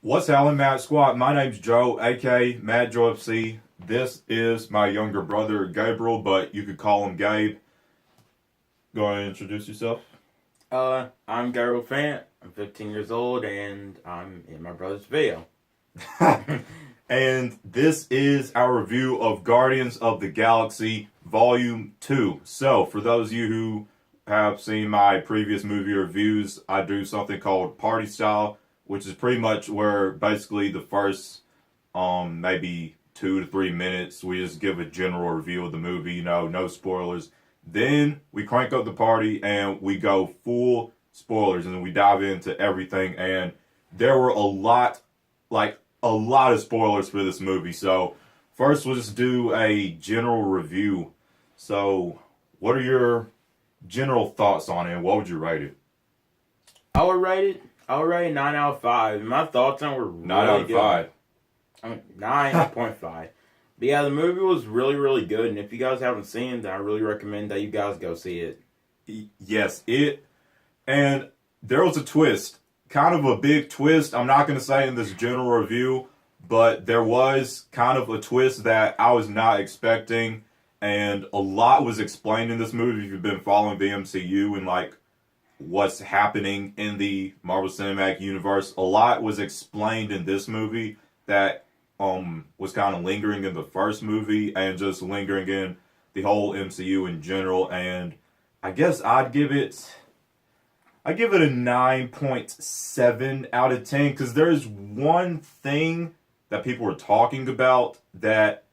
What's happening, Matt Squad? My name's Joe, aka Matt Joe FC. This is my younger brother, Gabriel, but you could call him Gabe. Go ahead and introduce yourself. I'm Gabriel Fant. I'm 15 years old, and I'm in my brother's video. And this is our review of Guardians of the Galaxy Volume 2. So, for those of you who have seen my previous movie reviews, I do something called Party Style, which is pretty much where basically the first maybe 2 to 3 minutes we just give a general review of the movie, no spoilers. Then we crank up the party and we go full spoilers and we dive into everything, and there were a lot of spoilers for this movie. So first we'll just do a general review. So what are your general thoughts on it and what would you rate it? I would rate it 9 out of 5. My thoughts on it were really 9 out of good. 5. I mean, 9.5. But yeah, the movie was really, really good. And if you guys haven't seen it, then I really recommend that you guys go see it. Yes, and there was a twist. Kind of a big twist. I'm not going to say in this general review, but there was kind of a twist that I was not expecting. And a lot was explained in this movie if you've been following the MCU and what's happening in the Marvel Cinematic Universe. A lot was explained in this movie that was kind of lingering in the first movie and just lingering in the whole MCU in general. And I guess I'd give it a 9.7 out of 10 because there's one thing that people were talking about that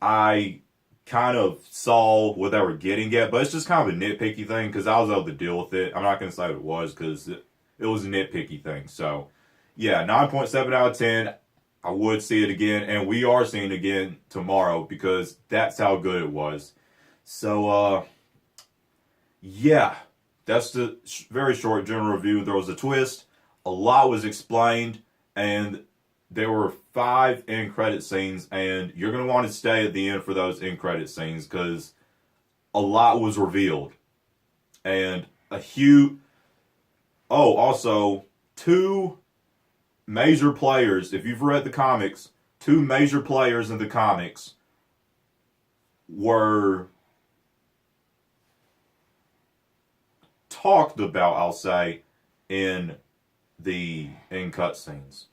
I kind of saw what they were getting at, but it's just kind of a nitpicky thing because I was able to deal with it. I'm not going to say what it was because it was a nitpicky thing. So, yeah, 9.7 out of 10. I would see it again, and we are seeing it again tomorrow because that's how good it was. So, yeah, that's the very short general review. There was a twist, a lot was explained, and there were 5 end credit scenes, and you're going to want to stay at the end for those end credit scenes because a lot was revealed. And also 2 major players, if you've read the comics, 2 major players in the comics were talked about, I'll say, in cutscenes.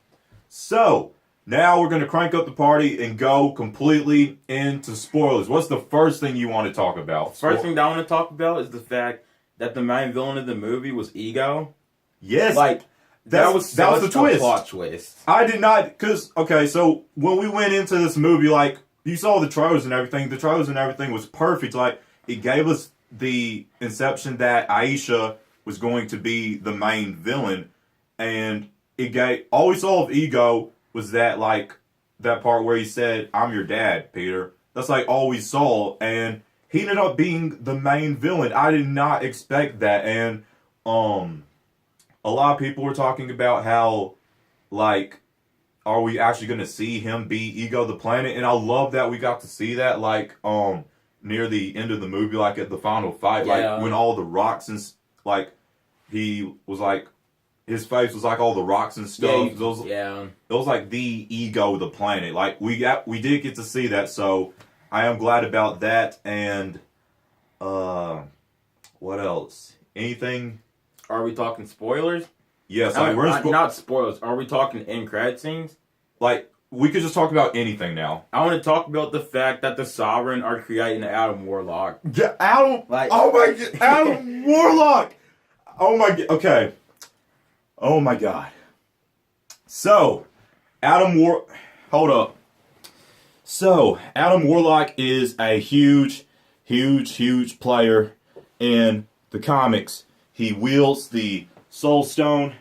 So, now we're going to crank up the party and go completely into spoilers. What's the first thing you want to talk about? First thing that I want to talk about is the fact that the main villain of the movie was Ego. Yes. That was the twist. Plot twist. I did not, so when we went into this movie, you saw the trailers and everything. The trailers and everything was perfect. It gave us the inception that Aisha was going to be the main villain, and all we saw of Ego was that part where he said, "I'm your dad, Peter." That's all we saw, and he ended up being the main villain. I did not expect that, and a lot of people were talking about how are we actually going to see him be Ego the Planet? And I love that we got to see that near the end of the movie, at the final fight, when all the rocks and he was his face was all the rocks and stuff. It was the Ego the Planet. We did get to see that, so I am glad about that. And what else? Anything? Are we talking spoilers? Yes, not spoilers. Are we talking end credit scenes? We could just talk about anything now. I want to talk about the fact that the Sovereign are creating Adam Warlock. Yeah, Adam. Oh my God, Adam Warlock. Oh my God. Okay. Oh my God. So, hold up. So, Adam Warlock is a huge player in the comics. He wields the Soul Stone.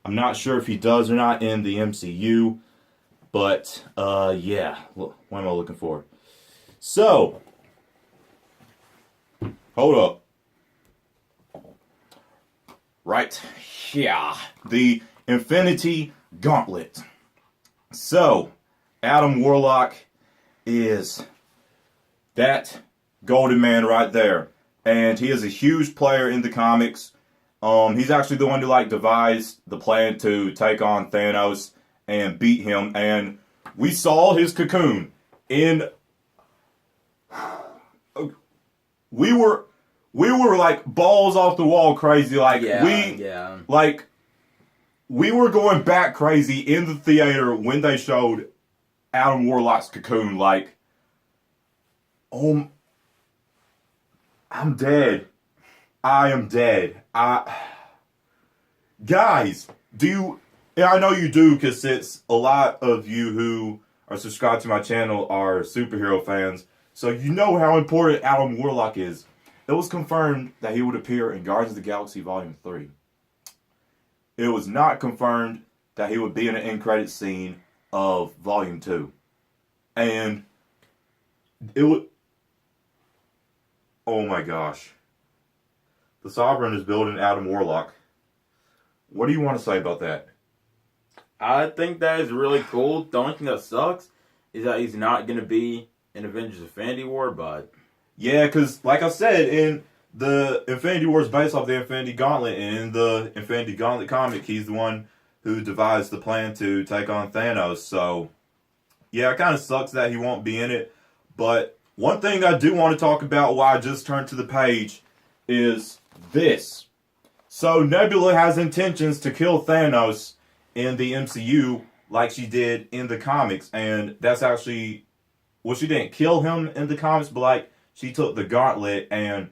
I'm not sure if he does or not in the MCU. But, yeah. What am I looking for? So, hold up. Right. Yeah. The Infinity Gauntlet. So, Adam Warlock is that golden man right there. And he is a huge player in the comics. He's actually the one who devised the plan to take on Thanos and beat him. And we saw his cocoon. And we were like balls off the wall crazy. Like we were going back crazy in the theater when they showed Adam Warlock's cocoon. Like, oh, I'm dead. I am dead. Guys, I know you do, because it's a lot of you who are subscribed to my channel are superhero fans, so you know how important Adam Warlock is. It was confirmed that he would appear in Guardians of the Galaxy Volume 3. It was not confirmed that he would be in an end credit scene of Volume 2. And it would... Oh my gosh. The Sovereign is building Adam Warlock. What do you want to say about that? I think that is really cool. The only thing that sucks is that he's not going to be in Avengers Infinity War, but... Yeah, because, like I said, in the Infinity War is based off the Infinity Gauntlet, and in the Infinity Gauntlet comic, he's the one who devised the plan to take on Thanos. So, yeah, it kind of sucks that he won't be in it. But one thing I do want to talk about while I just turned to the page is this. So, Nebula has intentions to kill Thanos in the MCU like she did in the comics. And that's actually... Well, she didn't kill him in the comics, but, like, she took the gauntlet and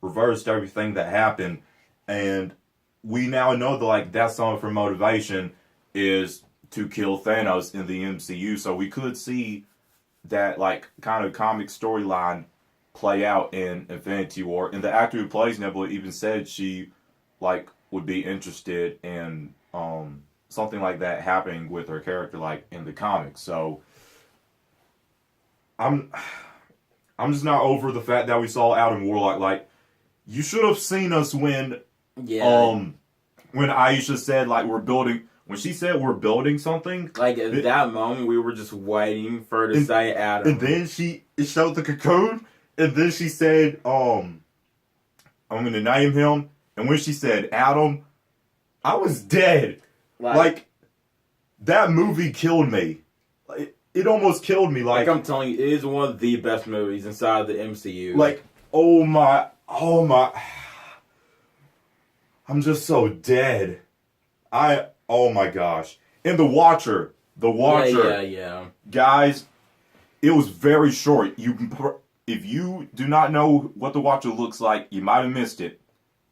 reversed everything that happened. And we now know that, like, that's some of her motivation is to kill Thanos in the MCU. So we could see that, like, kind of comic storyline play out in Infinity War. And the actor who plays Nebula even said she, like, would be interested in something like that happening with her character, like, in the comics. So I'm just not over the fact that we saw Adam Warlock. Like, you should have seen us when Aisha said, like, when she said we're building something. Like, at that moment, we were just waiting for her to say Adam. And then it showed the cocoon, and then she said, I'm going to name him. And when she said Adam, I was dead. Like that movie killed me. It almost killed me. Like, I'm telling you, it is one of the best movies inside of the MCU. Like, oh my. I'm just so dead. Oh my gosh. And The Watcher. Yeah. Guys, it was very short. If you do not know what The Watcher looks like, you might have missed it.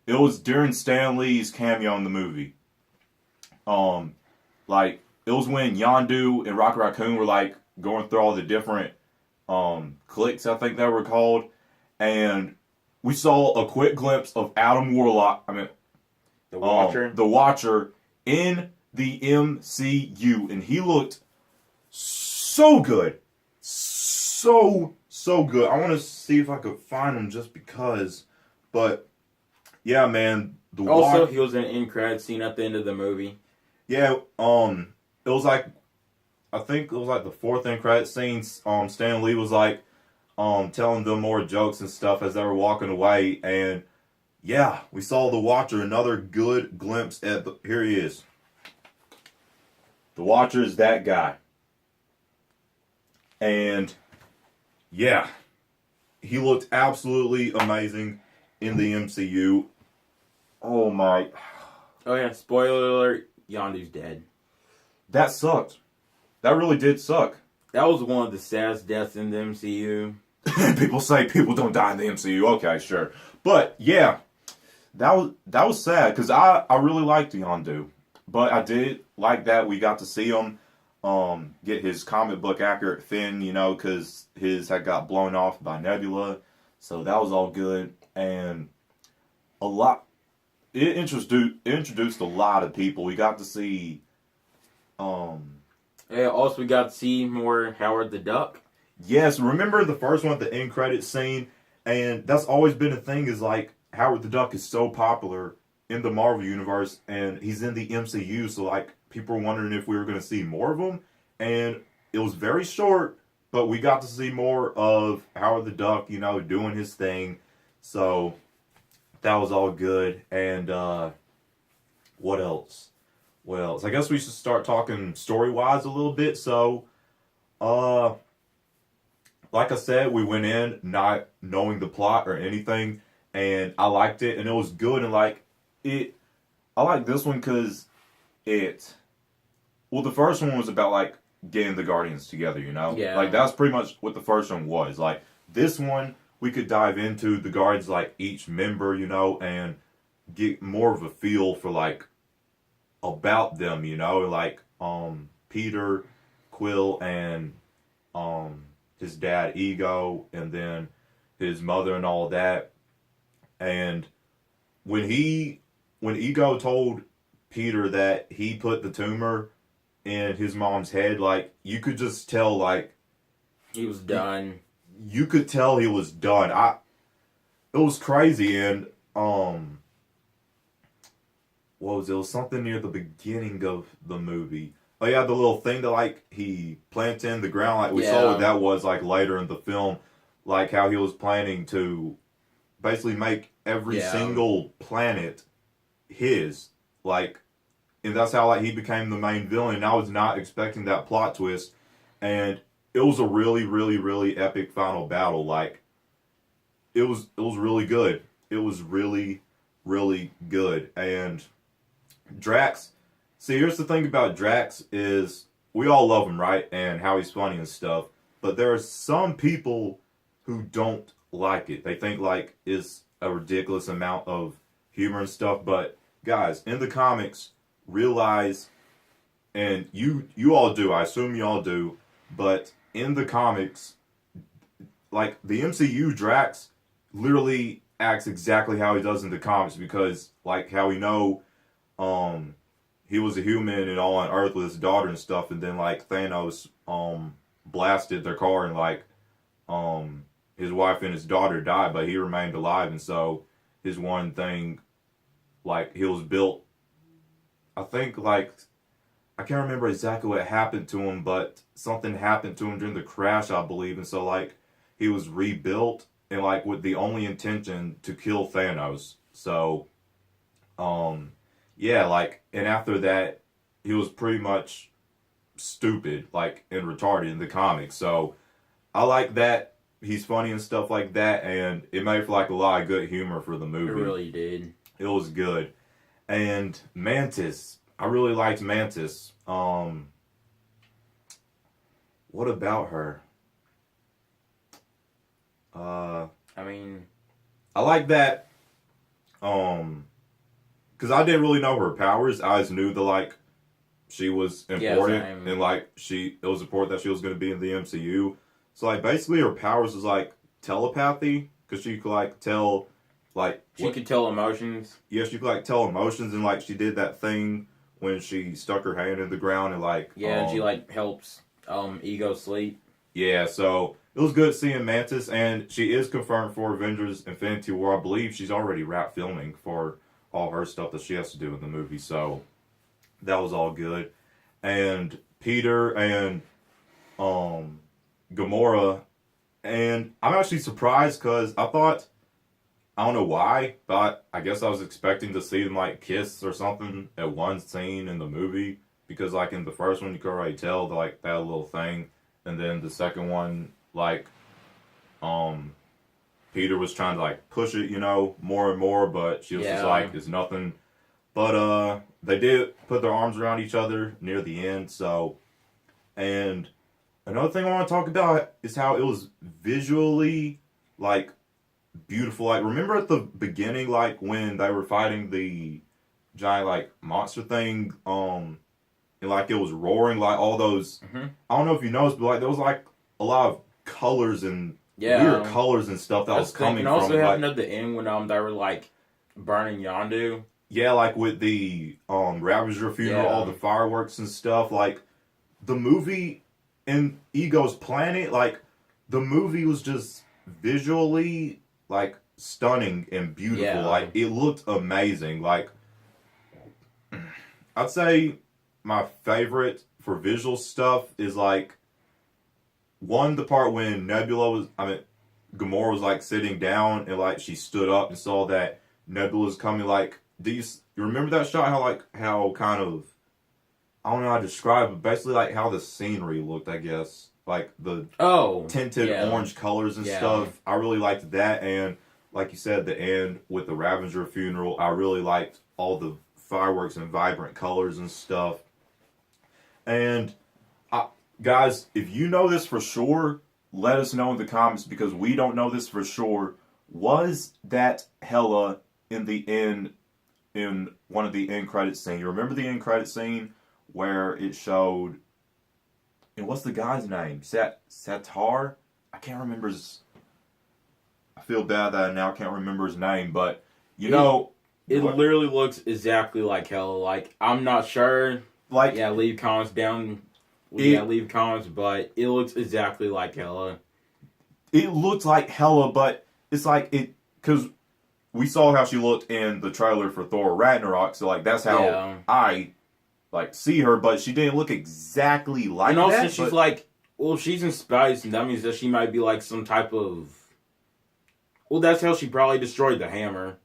It was during Stan Lee's cameo in the movie. Like, it was when Yondu and Rocket Raccoon were, like, going through all the different cliques, I think they were called. And we saw a quick glimpse of Adam Warlock, The Watcher. The Watcher in the MCU. And he looked so good. So good. I want to see if I could find him just because. But, yeah, man. Also, he was in an end credit scene at the end of the movie. Yeah, it was like, I think it was like the fourth end credit scene. Stan Lee was like, telling them more jokes and stuff as they were walking away. And yeah, we saw The Watcher, another good glimpse at here he is. The Watcher is that guy. And yeah, he looked absolutely amazing in the MCU. Oh my. Oh yeah, spoiler alert, Yondu's dead. That sucked. That really did suck. That was one of the saddest deaths in the MCU. People say people don't die in the MCU. Okay, sure. But yeah, that was sad because I really liked Yondu. But I did like that we got to see him get his comic book accurate fin, because his had got blown off by Nebula. So that was all good. And it introduced a lot of people. We got to see Yeah, also we got to see more Howard the Duck. Yes, remember the first one, the end credit scene? And that's always been a thing, is like Howard the Duck is so popular in the Marvel universe and he's in the MCU, so like people were wondering if we were going to see more of him. And it was very short, but we got to see more of Howard the Duck, doing his thing. So that was all good. And what else? well, so I guess we should start talking story wise a little bit. So, uh, like I said, we went in not knowing the plot or anything, and I liked it, and it was good, and like it. I like this one because it. Well, the first one was about like getting the Guardians together, you know. Yeah. Like that's pretty much what the first one was. Like this one, we could dive into the Guardians, like each member, you know, and get more of a feel for like about them, you know, like Peter, Quill, and his dad Ego, and then his mother and all that. And when Ego told Peter that he put the tumor in his mom's head, like you could just tell, like He was done. you could tell he was done. It was crazy, and what was it? It was something near the beginning of the movie. Oh yeah, the little thing that like he planted in the ground, like we saw what that was like later in the film, like how he was planning to basically make every single planet his, like, and that's how like he became the main villain. And I was not expecting that plot twist, and it was a really, really, really epic final battle. Like, it was really good. It was really, really good, and Drax. See, here's the thing about Drax is we all love him, right? And how he's funny and stuff. But there are some people who don't like it. They think like it's a ridiculous amount of humor and stuff. But guys, in the comics, realize, and you all do. I assume you all do. But in the comics, like the MCU, Drax literally acts exactly how he does in the comics because, like, how we know, he was a human and all on Earth with his daughter and stuff, and then like Thanos blasted their car and like his wife and his daughter died, but he remained alive, and so his one thing, like he was built, I think like I can't remember exactly what happened to him, but something happened to him during the crash, I believe, and so like he was rebuilt and like with the only intention to kill Thanos. So yeah, like, and after that, he was pretty much stupid, like, and retarded in the comics. So, I like that he's funny and stuff like that, and it made for, like, a lot of good humor for the movie. It really did. It was good. And Mantis, I really liked Mantis. What about her? I mean, I like that, because I didn't really know her powers. I just knew that, like, she was important. And, like, it was important that she was going to be in the MCU. So, like, basically her powers was, like, telepathy. Because she could, like, tell, like... She could tell emotions. Yeah, she could, like, tell emotions. And, like, she did that thing when she stuck her hand in the ground and, like... Yeah, and she, like, helps Ego sleep. Yeah, so... It was good seeing Mantis. And she is confirmed for Avengers Infinity War. I believe she's already wrapped filming for... all her stuff that she has to do in the movie, so that was all good. And Peter and Gamora, and I'm actually surprised because I thought, I don't know why, but I guess I was expecting to see them like kiss or something at one scene in the movie, because like in the first one you could already tell like that little thing, and then the second one like Peter was trying to like push it, you know, more and more, but she was just like, it's nothing. But they did put their arms around each other near the end, so. And another thing I want to talk about is how it was visually like beautiful. Like, remember at the beginning, like when they were fighting the giant like monster thing, and like it was roaring, like all those. I don't know if you noticed, but like there was like a lot of colors and weird colors and stuff that was coming from. And also like, happened at the end when they were like burning Yondu. Yeah, like with the Ravager funeral, all the fireworks and stuff. Like the movie in Ego's Planet, like the movie was just visually like stunning and beautiful. Yeah. Like it looked amazing. Like I'd say my favorite for visual stuff is like the part when Gamora was like sitting down and like she stood up and saw that Nebula's coming. Like, you remember that shot? How kind of I don't know how to describe it. Basically, like how the scenery looked, I guess. Like the tinted orange colors and stuff. I really liked that. And like you said, the end with the Ravager funeral, I really liked all the fireworks and vibrant colors and stuff. And guys, if you know this for sure, let us know in the comments because we don't know this for sure. Was that Hela in the end, in one of the end credit scenes? You remember the end credit scene where it showed, and what's the guy's name? Satar? I can't remember his, I feel bad that I now can't remember his name, but you know. It literally looks exactly like Hela. Like, I'm not sure. Like, yeah, leave comments down. Leave comments, but it looks exactly like Hela. It looks like Hela, but it's like it, because we saw how she looked in the trailer for Thor Ragnarok, so like that's how I like see her, but she didn't look exactly like that. And also she's like, well, she's in space, and that means that she might be like some type of, well, that's how she probably destroyed the hammer.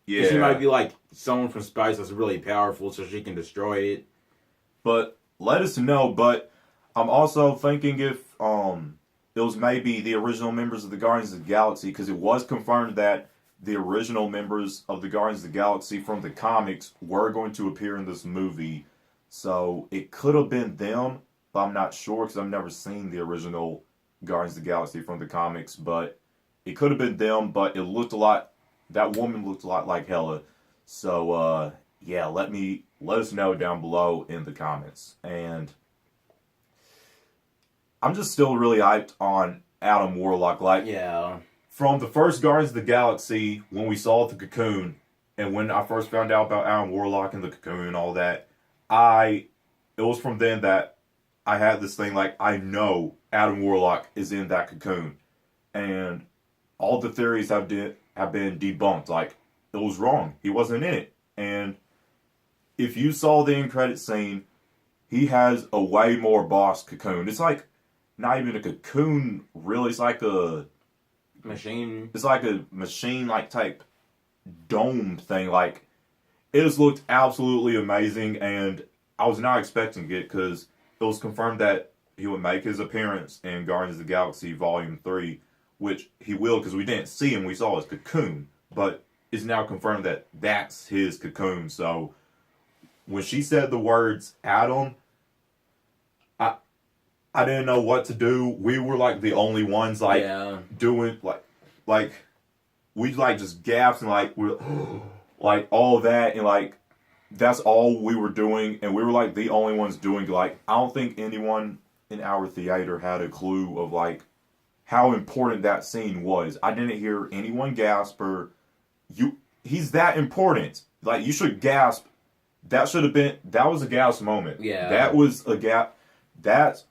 Yeah. She might be like someone from space that's really powerful, so she can destroy it. But let us know. But I'm also thinking if it was maybe the original members of the Guardians of the Galaxy, because it was confirmed that the original members of the Guardians of the Galaxy from the comics were going to appear in this movie. So it could have been them, but I'm not sure because I've never seen the original Guardians of the Galaxy from the comics. But it could have been them, but it looked a lot, that woman looked a lot like Hela. So yeah, let us know down below in the comments. And I'm just still really hyped on Adam Warlock. Like, yeah, from the first Guardians of the Galaxy, when we saw the cocoon, and when I first found out about Adam Warlock and the cocoon and all that, it was from then that I had this thing like, I know Adam Warlock is in that cocoon. And all the theories have been debunked. Like, it was wrong. He wasn't in it. And if you saw the end credit scene, he has a way more boss cocoon. It's like not even a cocoon, really. It's like a machine. It's like a machine, like type domed thing. Like, it just looked absolutely amazing, and I was not expecting it because it was confirmed that he would make his appearance in Guardians of the Galaxy Volume 3, which he will because we didn't see him. We saw his cocoon, but it's now confirmed that that's his cocoon. So when she said the words Adam, I didn't know what to do. We were like the only ones like doing like we like just gasped and like we're like all that, and like that's all we were doing, and we were like the only ones doing, like, I don't think anyone in our theater had a clue of like how important that scene was. I didn't hear anyone gasp or he's that important. Like, you should gasp. That was a gasp moment. Yeah. That was a gasp. That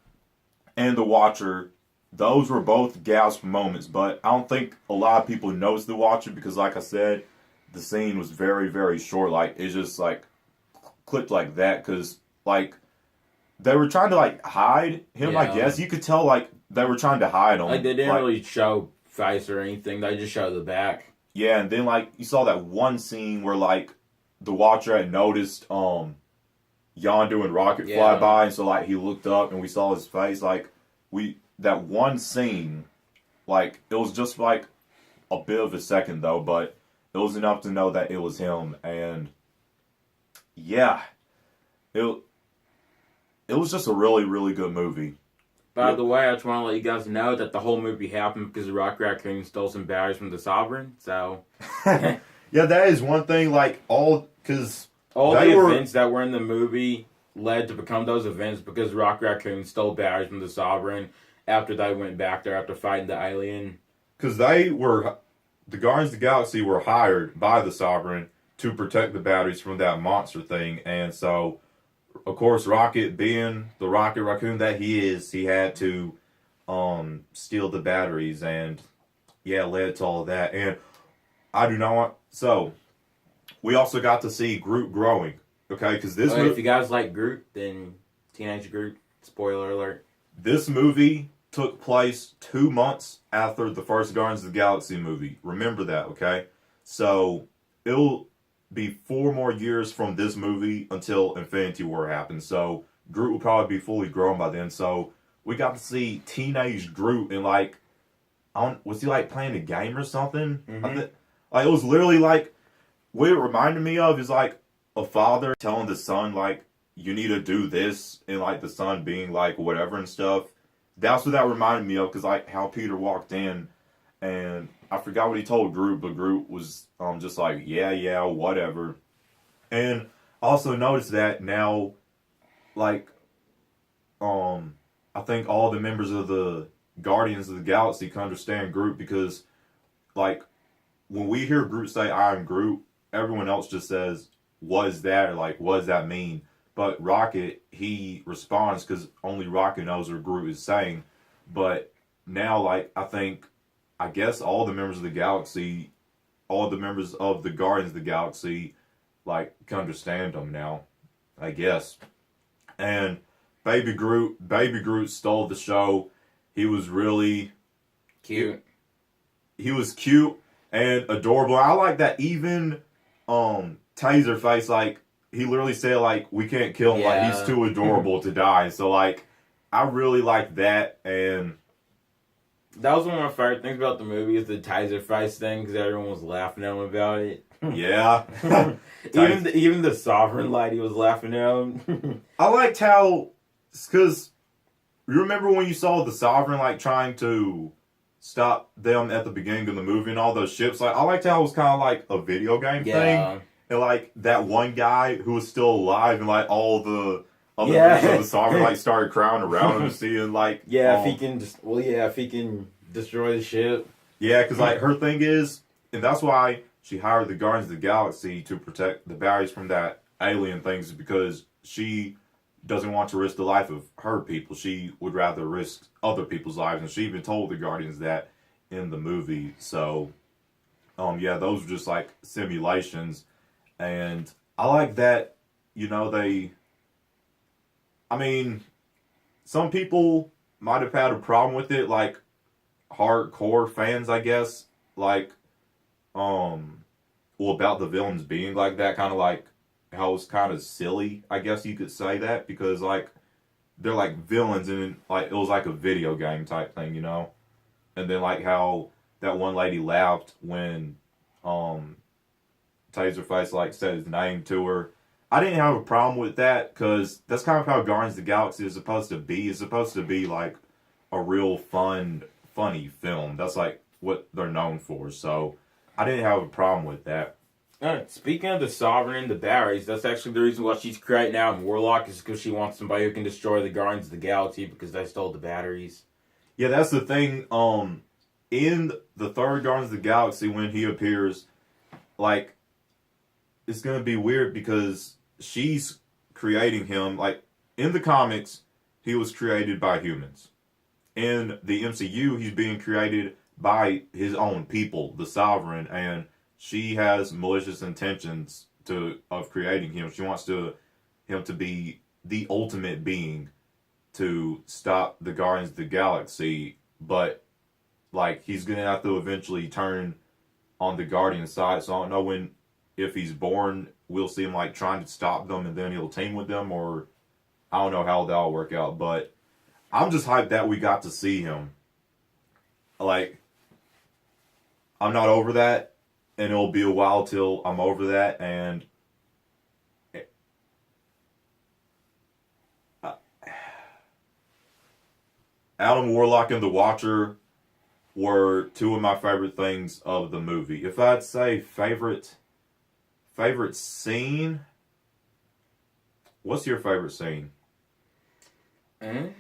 and The Watcher, those were both gasp moments, but I don't think a lot of people knows The Watcher because, like I said, the scene was very, very short. Like, it just, like, clipped like that because, like, they were trying to, like, hide him, I guess. You could tell, like, they were trying to hide him. Like, they didn't really show face or anything. They just showed the back. Yeah, and then, like, you saw that one scene where, like, The Watcher had noticed Yondu and Rocket fly by, and so, like, he looked up and we saw his face. Like, that one scene, like, it was just, like, a bit of a second, though, but it was enough to know that it was him, and yeah, it was just a really, really good movie. By the way, I just want to let you guys know that the whole movie happened because Rocket Raccoon stole some batteries from the Sovereign, so yeah, that is one thing, like, events that were in the movie led to become those events because Rocket Raccoon stole batteries from the Sovereign after they went back there after fighting the alien. Because the Guardians of the Galaxy were hired by the Sovereign to protect the batteries from that monster thing, and so, of course, Rocket, being the Rocket Raccoon that he is, he had to steal the batteries, and yeah, led to all that. And I do not want... So, we also got to see Groot growing, okay? Because if you guys like Groot, then Teenage Groot, spoiler alert. This movie took place 2 months after the first Guardians of the Galaxy movie. Remember that, okay? So, be 4 more years from this movie until Infinity War happens. So Groot will probably be fully grown by then. So we got to see teenage Groot and like, was he like playing a game or something? Like it was literally like what it reminded me of is like a father telling the son like you need to do this and like the son being like whatever and stuff. That's what that reminded me of because like how Peter walked in and I forgot what he told Groot, but Groot was just like yeah whatever. And also noticed that now like I think all the members of the Guardians of the Galaxy can understand Groot because like when we hear Groot say I am Groot, everyone else just says what is that or like what does that mean? But Rocket, he responds because only Rocket knows what Groot is saying. But now, like, I guess all the members of the galaxy, all the members of the Guardians of the Galaxy, like, can understand him now. I guess. And Baby Groot stole the show. He was really cute. He was cute and adorable. I like that even Taserface, like, he literally said, like, we can't kill him. Like, he's too adorable to die. So, like, I really like that. And that was one of my favorite things about the movie is the Taserface thing because everyone was laughing at him about it. Yeah. even the Sovereign lady was laughing at him. I liked how, because you remember when you saw the Sovereign, like, trying to stop them at the beginning of the movie and all those ships? Like, I liked how it was kind of like a video game thing. And, like, that one guy who was still alive and, like, all the other members of the Sovereign, like, started crowding around him, seeing, like... if he can destroy the ship. Yeah, because, like, her thing is... And that's why she hired the Guardians of the Galaxy to protect the batteries from that alien things, because she doesn't want to risk the life of her people. She would rather risk other people's lives, and she even told the Guardians that in the movie. So, yeah, those were just, like, simulations. And I like that, you know, I mean, some people might have had a problem with it, like, hardcore fans, I guess, like, about the villains being like that, kind of like, how it's kind of silly, I guess you could say that, because, like, they're, like, villains, and, like, it was like a video game type thing, you know? And then, like, how that one lady laughed when, Taserface, like, said his name to her. I didn't have a problem with that, because that's kind of how Guardians of the Galaxy is supposed to be. It's supposed to be, like, a real funny film. That's, like, what they're known for. So, I didn't have a problem with that. Speaking of the Sovereign and the batteries, that's actually the reason why she's creating out Warlock, is because she wants somebody who can destroy the Guardians of the Galaxy, because they stole the batteries. Yeah, that's the thing. In the third Guardians of the Galaxy, when he appears, like, it's going to be weird because she's creating him. Like, in the comics, he was created by humans. In the MCU, he's being created by his own people, the Sovereign, and she has malicious intentions of creating him. She wants him to be the ultimate being to stop the Guardians of the Galaxy, but, like, he's going to have to eventually turn on the Guardian side, so I don't know if he's born, we'll see him, like, trying to stop them and then he'll team with them, or I don't know how that'll work out, but I'm just hyped that we got to see him. Like, I'm not over that, and it'll be a while till I'm over that, and Adam Warlock and the Watcher were two of my favorite things of the movie. If I'd say favorite scene, what's your favorite scene? I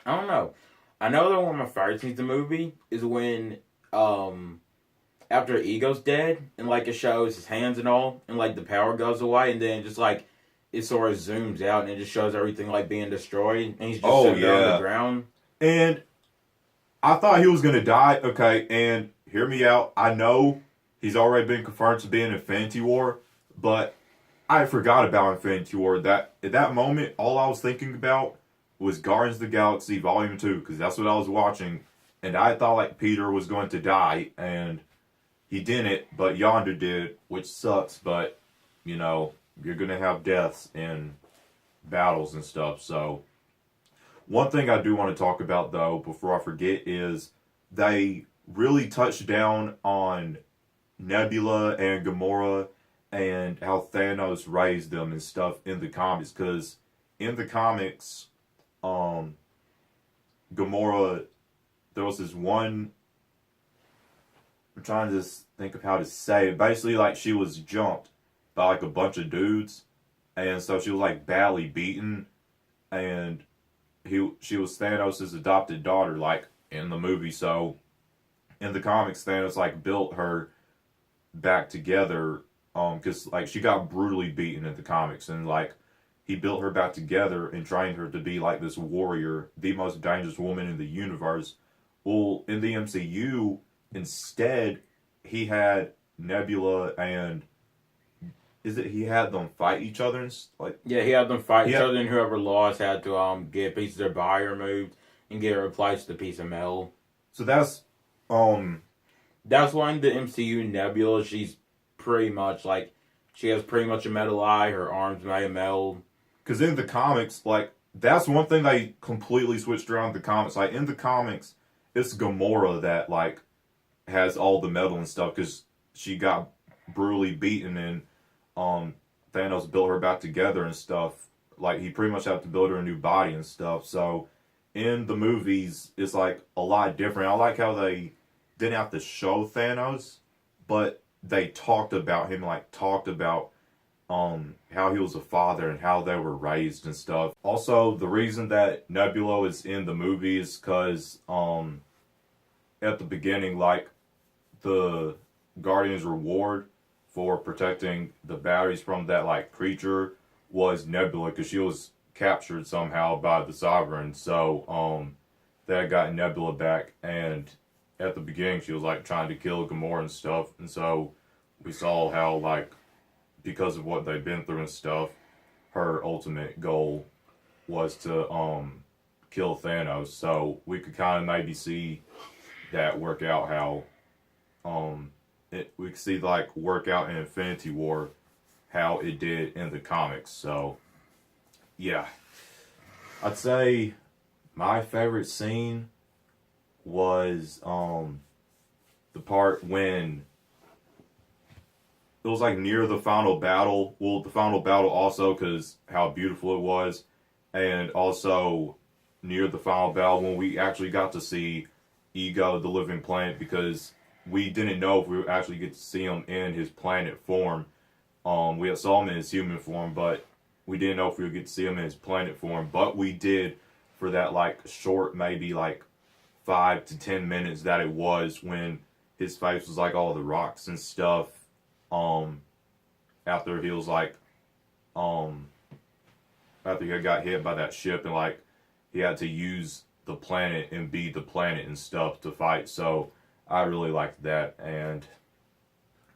don't know. I know that one of my favorite scenes in the movie is when, after Ego's dead, and, like, it shows his hands and all, and, like, the power goes away, and then just, like, it sort of zooms out, and it just shows everything, like, being destroyed, and he's just sitting there on the ground. And I thought he was going to die. Okay, and hear me out. I know he's already been confirmed to be in Infinity War, but I forgot about Infinity War. At that moment, all I was thinking about was Guardians of the Galaxy Volume 2, because that's what I was watching, and I thought, like, Peter was going to die, and he didn't, but Yondu did, which sucks. But you know, you're gonna have deaths in battles and stuff. So one thing I do want to talk about though, before I forget, is they really touched down on Nebula and Gamora and how Thanos raised them and stuff in the comics. Because in the comics, Gamora, there was this one. I'm trying to just think of how to say it. Basically, like she was jumped by like a bunch of dudes, and so she was like badly beaten, and she was Thanos' adopted daughter, like in the movie. So in the comics, Thanos like built her back together, because like she got brutally beaten in the comics, and like he built her back together and trained her to be like this warrior, the most dangerous woman in the universe. Well, in the MCU, instead, he had Nebula and he had them fight each other and like. Yeah, he had them fight each other, and whoever lost had to get a piece of their body removed and get it replaced with a piece of metal. So that's why in the MCU Nebula, she's pretty much like she has pretty much a metal eye. Her arms made of metal. Because in the comics, like that's one thing they completely switched around the comics. Like in the comics, it's Gamora that like has all the metal and stuff because she got brutally beaten and Thanos built her back together and stuff. Like he pretty much had to build her a new body and stuff. So in the movies, it's like a lot different. I like how they didn't have to show Thanos, but they talked about him, like talked about how he was a father and how they were raised and stuff. Also, the reason that Nebula is in the movie is because at the beginning, like the Guardian's reward for protecting the batteries from that like creature was Nebula, because she was captured somehow by the Sovereign. So that got Nebula back, and at the beginning she was like trying to kill Gamora and stuff, and so we saw how like because of what they've been through and stuff, her ultimate goal was to kill Thanos. So we could kind of maybe see that work out how we could see like work out in Infinity War how it did in the comics. So yeah, I'd say my favorite scene was the part when it was like near the final battle. Well, the final battle also because how beautiful it was, and also near the final battle when we actually got to see Ego, the living planet, because we didn't know if we would actually get to see him in his planet form. We had saw him in his human form, but we didn't know if we would get to see him in his planet form. But we did for that like short, maybe like 5 to 10 minutes that it was when his face was like all the rocks and stuff. After he was like, after he got hit by that ship and like he had to use the planet and be the planet and stuff to fight. So I really liked that, and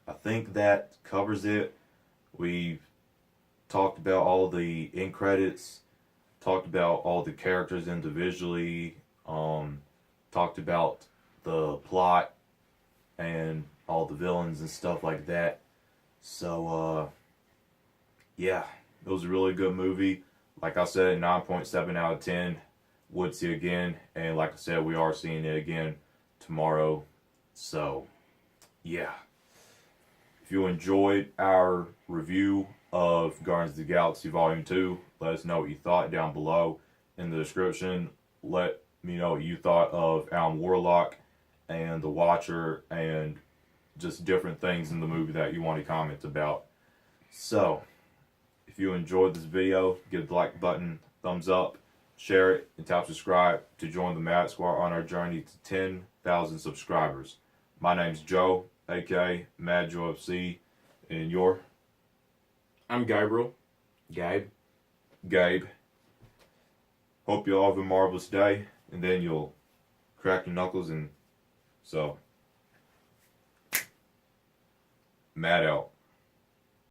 I think that covers it. We've talked about all the end credits, talked about all the characters individually, talked about the plot and all the villains and stuff like that. So yeah, it was a really good movie. Like I said, 9.7 out of 10. Would see again, and like I said, we are seeing it again tomorrow. So yeah, if you enjoyed our review of Guardians of the Galaxy Volume 2, let us know what you thought down below in the description. Let me know what you thought of Alan Warlock and The Watcher and just different things in the movie that you want to comment about. So if you enjoyed this video, give the like button thumbs up, share it, and tap subscribe to join the Mad Squad on our journey to 10,000 subscribers. My name's Joe, aka Mad Joe FC, and you're? I'm Gabriel. Gabe. Gabe. Hope you all have a marvelous day, and then you'll crack your knuckles and so. Mad out.